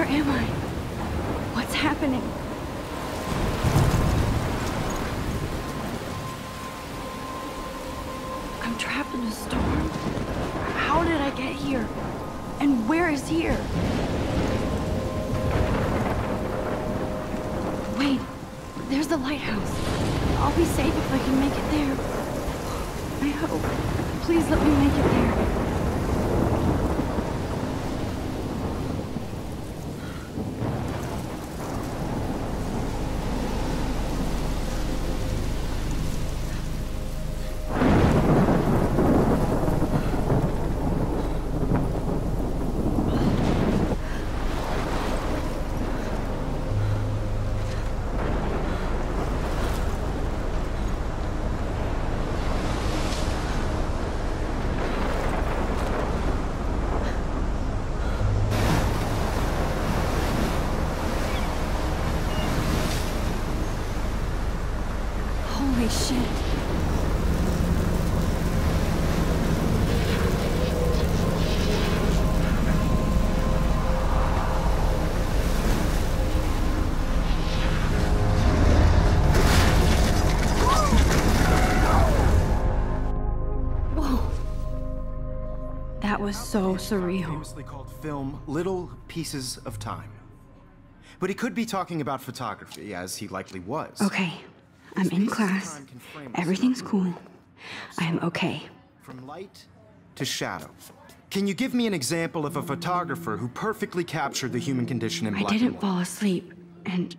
Where am I? What's happening? I'm trapped in a storm? How did I get here? And where is here? Wait, there's the lighthouse. I'll be safe if I can make it there. I hope. Please let me make it there. Holy shit. Whoa. That was so surreal. Famously called film Little Pieces of Time. But he could be talking about photography, as he likely was. Okay. I'm in class. Everything's cool. I am okay. From light to shadow. Can you give me an example of a photographer who perfectly captured the human condition in black and white? I didn't fall asleep, and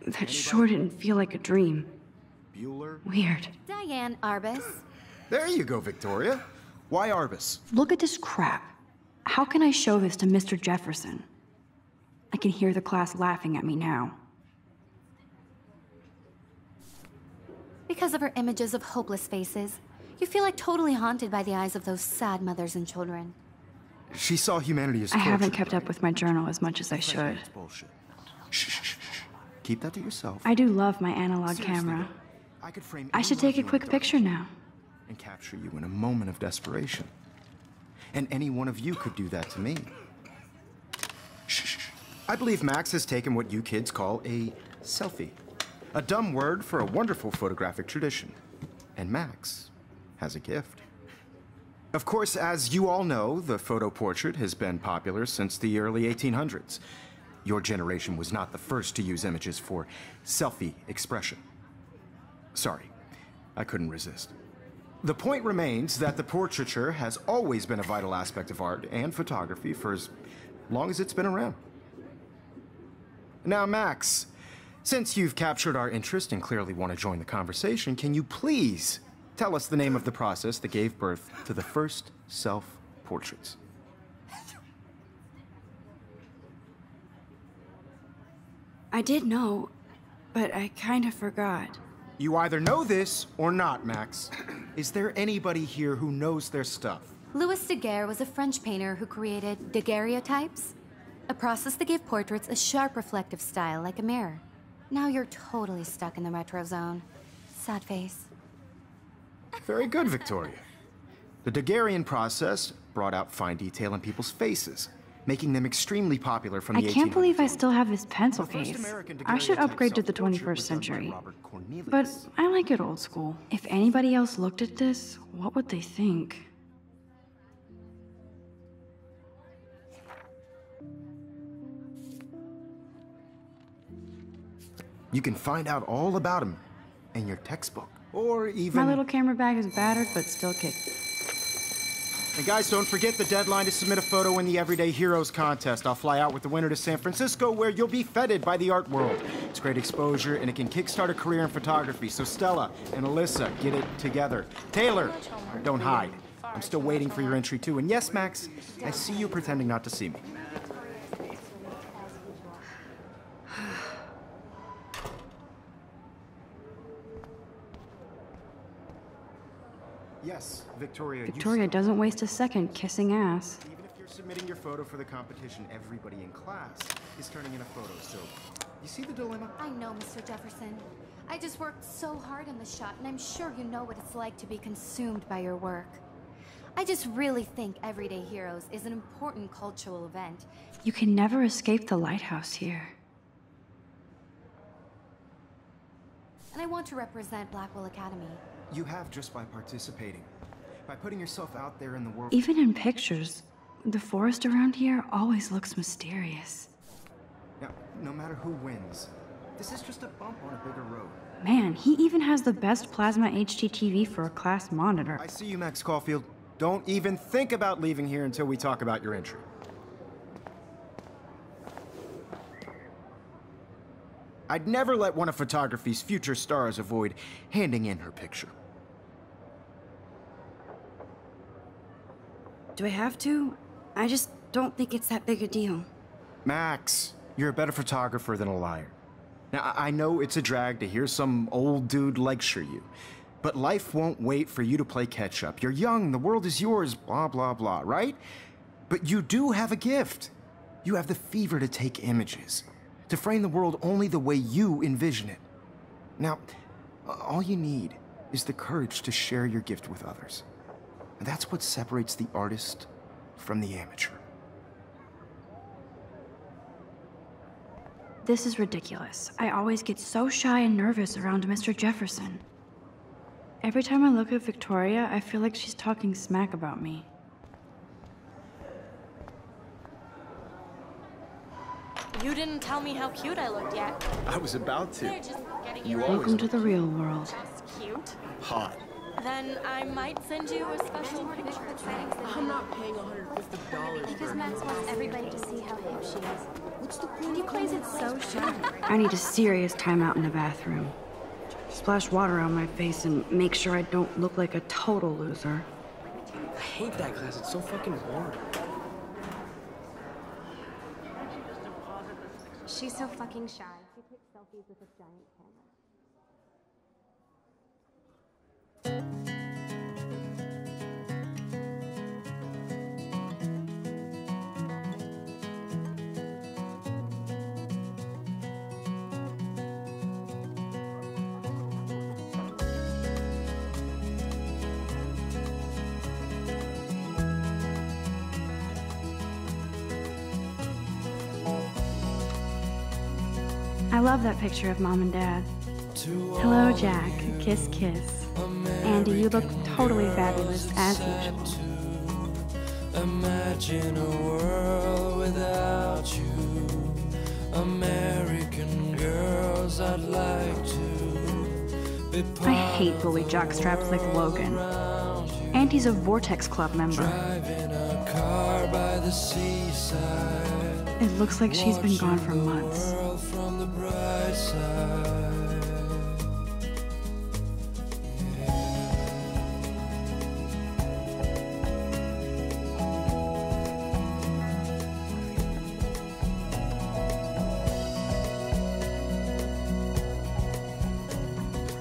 that sure didn't feel like a dream. Bueller? Weird. Diane Arbus. There you go, Victoria. Why Arbus? Look at this crap. How can I show this to Mr. Jefferson? I can hear the class laughing at me now. Because of her images of hopeless faces, you feel like totally haunted by the eyes of those sad mothers and children. She saw humanity as I torture. haven't kept up with my journal as much as I should. It's bullshit. Shh, shh, shh, shh. Keep that to yourself. I do love my analog camera. I could frame I should any take a one of quick you picture now. and capture you in a moment of desperation. And any one of you could do that to me. Shh, shh, shh. I believe Max has taken what you kids call a selfie. A dumb word for a wonderful photographic tradition. And Max has a gift. Of course, as you all know, the photo portrait has been popular since the early 1800s. Your generation was not the first to use images for selfie expression. Sorry, I couldn't resist. The point remains that the portraiture has always been a vital aspect of art and photography for as long as it's been around. Now, Max, since you've captured our interest and clearly want to join the conversation, can you please tell us the name of the process that gave birth to the first self-portraits? I did know, but I kind of forgot. You either know this or not, Max. Is there anybody here who knows their stuff? Louis Daguerre was a French painter who created daguerreotypes, a process that gave portraits a sharp reflective style like a mirror. Now you're totally stuck in the retro zone. Sad face. Very good, Victoria. The Daguerrean process brought out fine detail in people's faces, making them extremely popular from the 1800s. I can't believe I still have this pencil The first case. American I should daguerreotype upgrade to the self-portrait 21st was done by century. Robert Cornelius. But I like it old school. If anybody else looked at this, what would they think? You can find out all about him in your textbook, or even... My little camera bag is battered, but still kicking. And guys, don't forget the deadline to submit a photo in the Everyday Heroes contest. I'll fly out with the winner to San Francisco, where you'll be feted by the art world. It's great exposure, and it can kickstart a career in photography. So Stella and Alyssa, get it together. Taylor, don't hide. I'm still waiting for your entry, too. And yes, Max, I see you pretending not to see me. Yes, Victoria. Victoria doesn't waste a second kissing ass. Even if you're submitting your photo for the competition, everybody in class is turning in a photo, so you see the dilemma? I know, Mr. Jefferson. I just worked so hard on the shot, and I'm sure you know what it's like to be consumed by your work. I just really think Everyday Heroes is an important cultural event. You can never escape the lighthouse here. And I want to represent Blackwell Academy. You have just by participating. By putting yourself out there in the world. Even in pictures, the forest around here always looks mysterious. Now, no matter who wins, this is just a bump on a bigger road. Man, he even has the best plasma HDTV for a class monitor. I see you, Max Caulfield. Don't even think about leaving here until we talk about your entry. I'd never let one of photography's future stars avoid handing in her picture. Do I have to? I just don't think it's that big a deal. Max, you're a better photographer than a liar. Now, I know it's a drag to hear some old dude lecture you, but life won't wait for you to play catch-up. You're young, the world is yours, blah, blah, blah, right? But you do have a gift. You have the fever to take images, to frame the world only the way you envision it. Now, all you need is the courage to share your gift with others. And that's what separates the artist from the amateur. This is ridiculous. I always get so shy and nervous around Mr. Jefferson. Every time I look at Victoria, I feel like she's talking smack about me. You didn't tell me how cute I looked yet. I was about to. They're just getting You you always Welcome to the real world. just cute. hot. Then I might send you a special picture. I'm not paying $150 Because for Max wants everybody to see how hip she is. What's the point? And he plays it so shy. I need a serious timeout in the bathroom. Splash water on my face and make sure I don't look like a total loser. I hate that class. It's so fucking boring. She's so fucking shy. She takes selfies with a giant camera. I love that picture of Mom and Dad. Hello, Jack. Kiss, kiss. Andy, you look totally fabulous, as usual. Imagine a world without you. American girls, I'd like to be I hate bully jockstraps like Logan. Andy's a Vortex Club member. driving a car by the seaside. It looks like she's been gone for months. World from the bright side.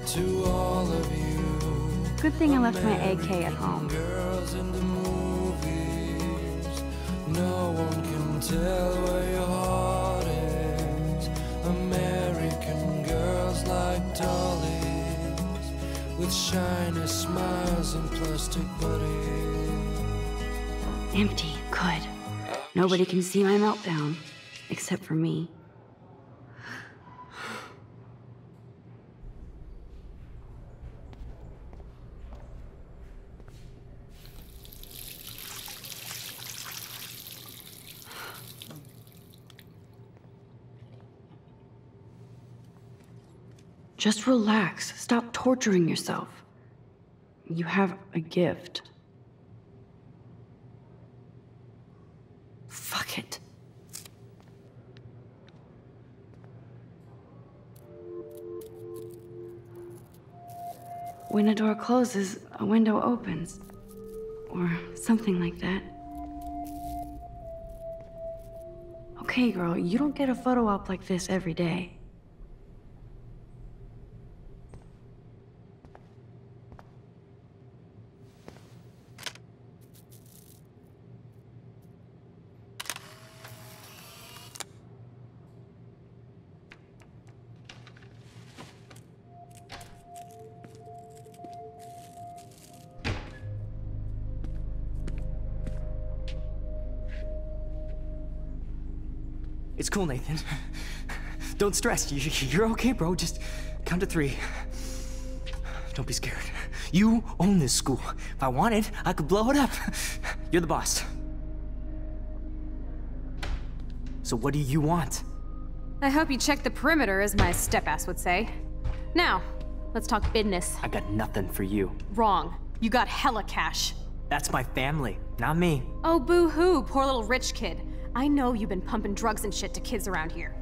To all of you, Good thing I left my AK at home. girls in the movies, no one can tell where your heart is. American girls like dollies, with shiny smiles and plastic bodies. Empty. Good. Nobody can see my meltdown. Except for me. Just relax. Stop torturing yourself. You have a gift. Fuck it. When a door closes, a window opens. Or something like that. Okay, girl, you don't get a photo op like this every day. It's cool, Nathan. Don't stress. You're okay, bro. Just count to 3. Don't be scared. You own this school. If I wanted, I could blow it up. You're the boss. So what do you want? I hope you check the perimeter, as my step-ass would say. Now, let's talk business. I got nothing for you. Wrong. You got hella cash. That's my family, not me. Oh, boo-hoo, poor little rich kid. I know you've been pumping drugs and shit to kids around here.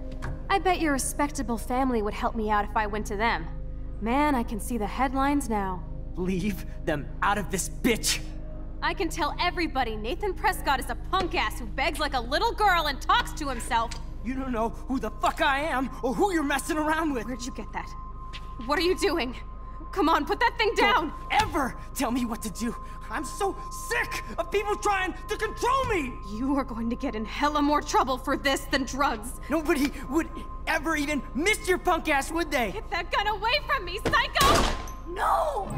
I bet your respectable family would help me out if I went to them. Man, I can see the headlines now. Leave them out of this bitch! I can tell everybody Nathan Prescott is a punk ass who begs like a little girl and talks to himself. You don't know who the fuck I am or who you're messing around with. Where'd you get that? What are you doing? Come on, put that thing down! Don't ever tell me what to do! I'm so sick of people trying to control me! You are going to get in hella more trouble for this than drugs. Nobody would ever even miss your punk ass, would they? Get that gun away from me, psycho! No!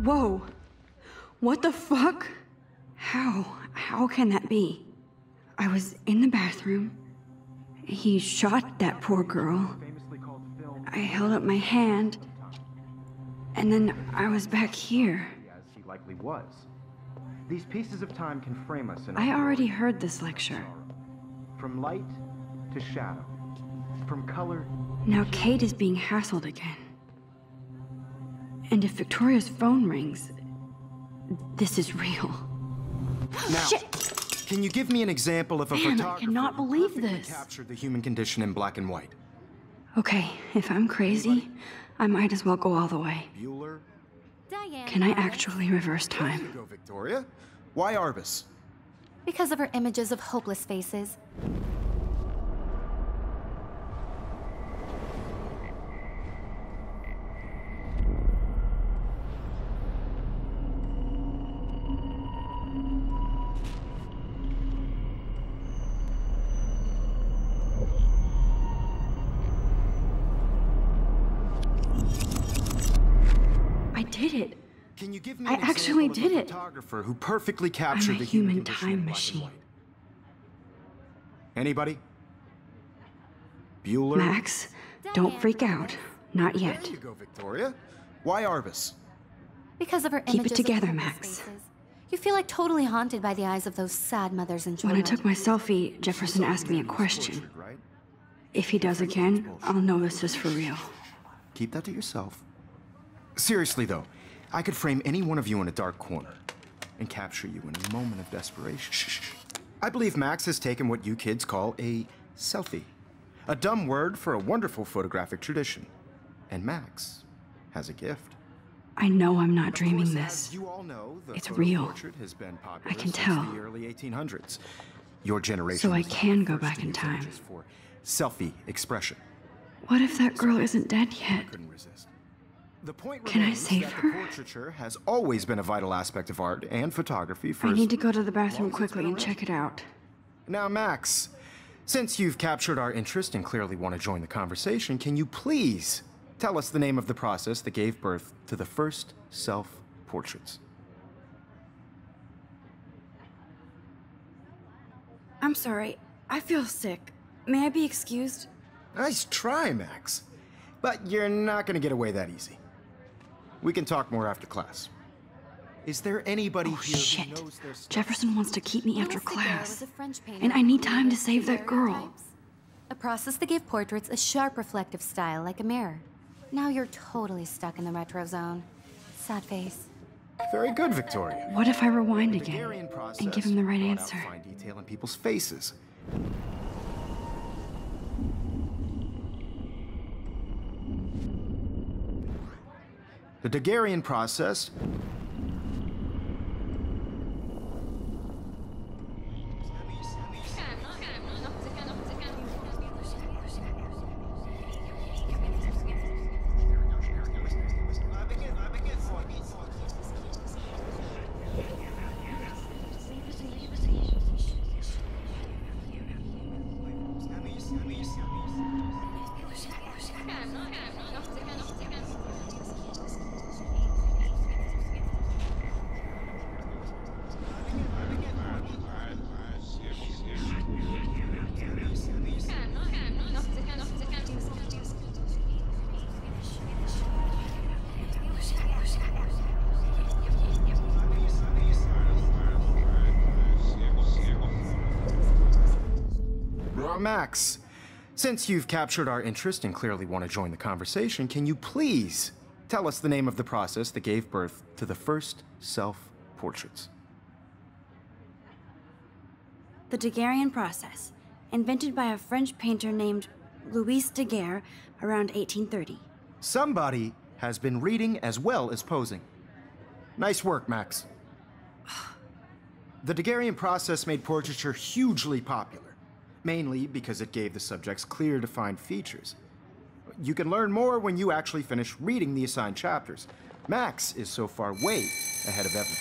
Whoa. What the fuck? How can that be? I was in the bathroom. He shot that poor girl. I held up my hand. And then I was back here. As he likely was. These pieces of time can frame us in I already heard this lecture. From light to shadow. From color. Now Kate is being hassled again. And if Victoria's phone rings, this is real. Now, Shit! Can you give me an example of a Man, I photographer cannot who believe perfectly this. captured the human condition in black and white? Okay, if I'm crazy, I might as well go all the way. Bueller? Diane. Can I actually reverse There you time? go, Victoria. Why Arbus? Because of her images of hopeless faces. I did it. Can you give me I an actually example did of a it. photographer who perfectly captured a the human human condition time in black and machine. white? Anybody? Bueller? Max, don't freak out. Not yet. There you go, Victoria. Why Arbus? Because of her Keep it images together, of hopeless Max. faces. You feel like totally haunted by the eyes of those sad mothers and When I children. took my selfie, Jefferson asked me a question. Tortured, right? If he does again, I'll know this is for real. Keep that to yourself. Seriously, though, I could frame any one of you in a dark corner and capture you in a moment of desperation. Shh. I believe Max has taken what you kids call a selfie. A dumb word for a wonderful photographic tradition. And Max has a gift. I know I'm not Of dreaming course, this. as you all know, the It's photo real. portrait has been popular I can since tell. the early 1800s. Your generation So I was the can go first back to in use time. images for selfie expression. What if that girl isn't dead yet? Couldn't resist. The point Can I remains save that her? The portraiture has always been a vital aspect of art and photography for I as need to go to the long bathroom as it's quickly been and check it out. Now, Max, since you've captured our interest and clearly want to join the conversation, can you please tell us the name of the process that gave birth to the first self-portraits? I'm sorry. I feel sick. May I be excused? Nice try, Max. But you're not going to get away that easy. We can talk more after class. Is there anybody Oh, here shit. who knows their stuff? Jefferson wants to keep me after Louis Daguerre class. was a French painter And I who need time to created save that girl. daguerreotypes, a process that gave portraits a sharp reflective style like a mirror. Now you're totally stuck in the retro zone. Sad face. Very good, Victoria. What if I rewind The again Daguerrean process and give him the right brought out answer? fine detail in people's faces. The Daguerrean process Max, since you've captured our interest and clearly want to join the conversation, can you please tell us the name of the process that gave birth to the first self-portraits? The Daguerrean process, invented by a French painter named Louis Daguerre around 1830. Somebody has been reading as well as posing. Nice work, Max. The Daguerrean process made portraiture hugely popular, mainly because it gave the subjects clear, defined features. You can learn more when you actually finish reading the assigned chapters. Max is so far way ahead of everyone.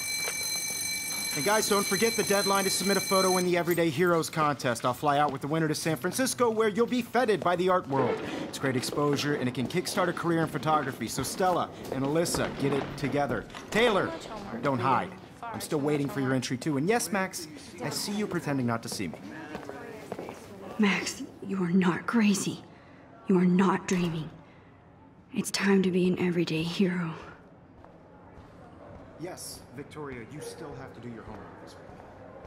And guys, don't forget the deadline to submit a photo in the Everyday Heroes contest. I'll fly out with the winner to San Francisco, where you'll be feted by the art world. It's great exposure, and it can kickstart a career in photography. So Stella and Alyssa, get it together. Taylor, don't hide. I'm still waiting for your entry, too. And yes, Max, I see you pretending not to see me. Max, you are not crazy. You are not dreaming. It's time to be an everyday hero. Yes, Victoria, you still have to do your homework this week.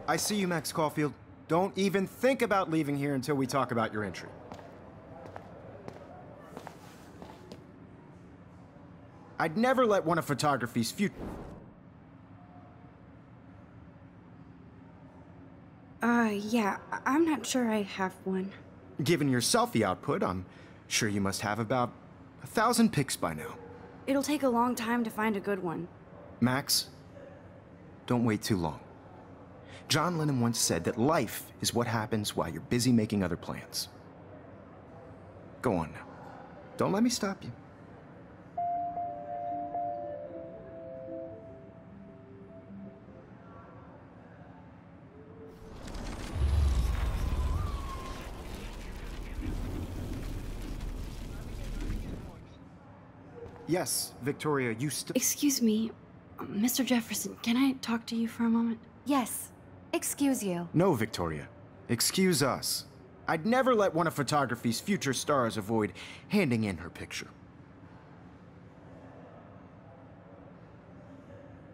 I see you, Max Caulfield. Don't even think about leaving here until we talk about your entry. I'd never let one of photography's future... Yeah, I'm not sure I have one. Given your selfie output, I'm sure you must have about 1,000 pics by now. It'll take a long time to find a good one. Max, don't wait too long. John Lennon once said that life is what happens while you're busy making other plans. Go on now. Don't let me stop you. Yes, Victoria, you still... Excuse me, Mr. Jefferson, can I talk to you for a moment? Yes. Excuse you. No, Victoria. Excuse us. I'd never let one of photography's future stars avoid handing in her picture.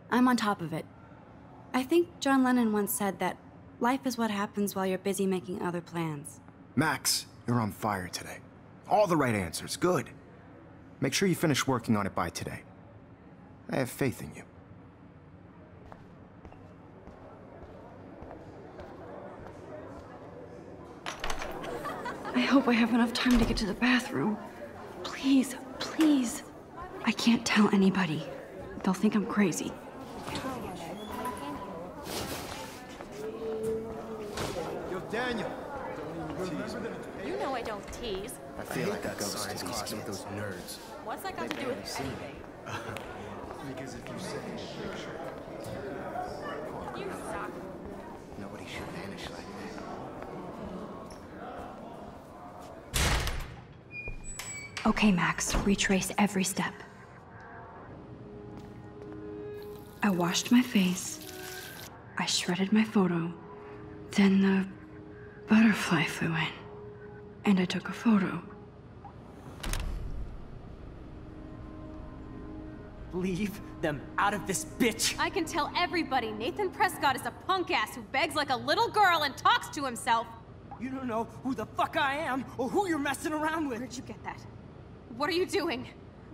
I'm on top of it. I think John Lennon once said that life is what happens while you're busy making other plans. Max, you're on fire today. All the right answers. Good. Make sure you finish working on it by today. I have faith in you. I hope I have enough time to get to the bathroom. Please, please. I can't tell anybody. They'll think I'm crazy. Yo, Daniel. You know I don't tease. I feel like that goes to these kids with those nerds. What's that got to do with anything? Because if you say You suck. nobody should vanish like that. Okay, Max, retrace every step. I washed my face. I shredded my photo. Then the butterfly flew in. And I took a photo. Leave them out of this bitch! I can tell everybody Nathan Prescott is a punk ass who begs like a little girl and talks to himself. You don't know who the fuck I am or who you're messing around with. Where'd you get that? What are you doing?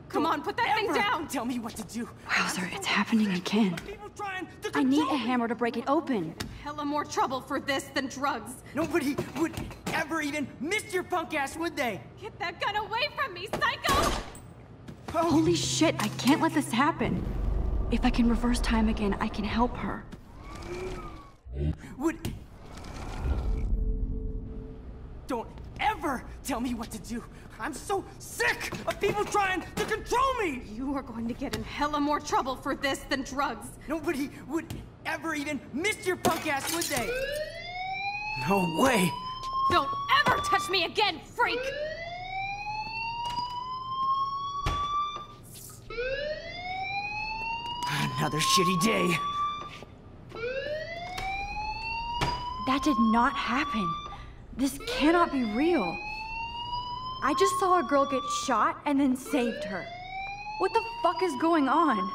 Come on, put that thing Ever down! Tell me what to do. Wowzer, it's happening again. People trying to I need control a me. hammer to break it open. Hella more trouble for this than drugs. Nobody would ever even miss your punk ass, would they? Get that gun away from me, psycho! Holy shit, I can't let this happen. If I can reverse time again, I can help her. Would... Don't ever tell me what to do. I'm so sick of people trying to control me! You are going to get in hella more trouble for this than drugs. Nobody would ever even miss your punk ass, would they? No way! Don't ever touch me again, freak! Another shitty day. That did not happen. This cannot be real. I just saw a girl get shot and then saved her. What the fuck is going on?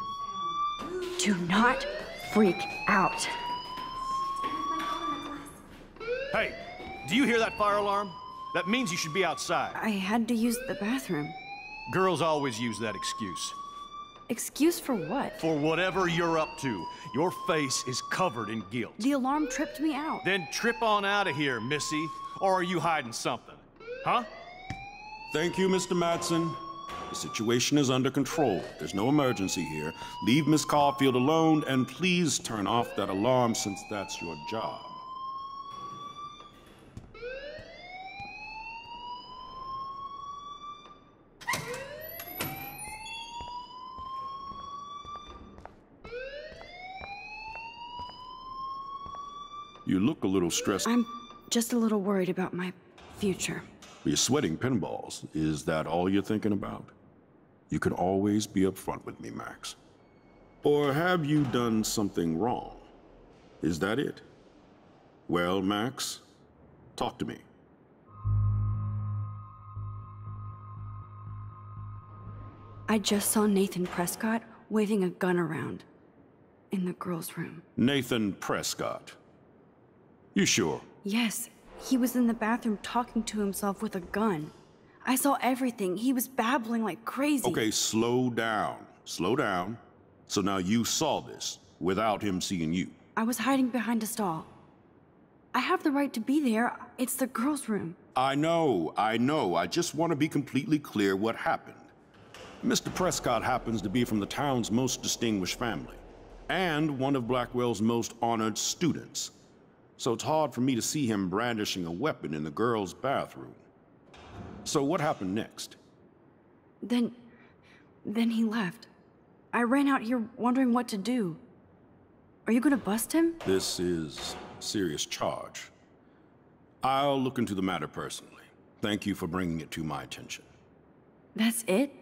Do not freak out. Hey, do you hear that fire alarm? That means you should be outside. I had to use the bathroom. Girls always use that excuse. Excuse for what? For whatever you're up to. Your face is covered in guilt. The alarm tripped me out. Then trip on out of here, Missy. Or are you hiding something? Huh? Thank you, Mr. Madsen. The situation is under control. There's no emergency here. Leave Miss Caulfield alone, and please turn off that alarm since that's your job. You look a little stressed. I'm just a little worried about my future. You're sweating pinballs. Is that all you're thinking about? You can always be upfront with me, Max. Or have you done something wrong? Is that it? Well, Max, talk to me. I just saw Nathan Prescott waving a gun around in the girls' room. Nathan Prescott. You sure? Yes, he was in the bathroom talking to himself with a gun. I saw everything. He was babbling like crazy. Okay, slow down. Slow down. So now you saw this without him seeing you. I was hiding behind a stall. I have the right to be there. It's the girls' room. I know. I just want to be completely clear what happened. Mr. Prescott happens to be from the town's most distinguished family, and one of Blackwell's most honored students. So it's hard for me to see him brandishing a weapon in the girls' bathroom. So what happened next? Then he left. I ran out here wondering what to do. Are you gonna bust him? This is a serious charge. I'll look into the matter personally. Thank you for bringing it to my attention. That's it?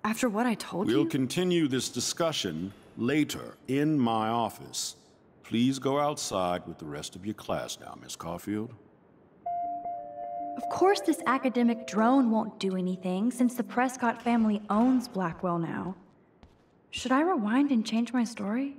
After what I told you? We'll continue this discussion later in my office. Please go outside with the rest of your class now, Miss Caulfield. Of course this academic drone won't do anything since the Prescott family owns Blackwell now. Should I rewind and change my story?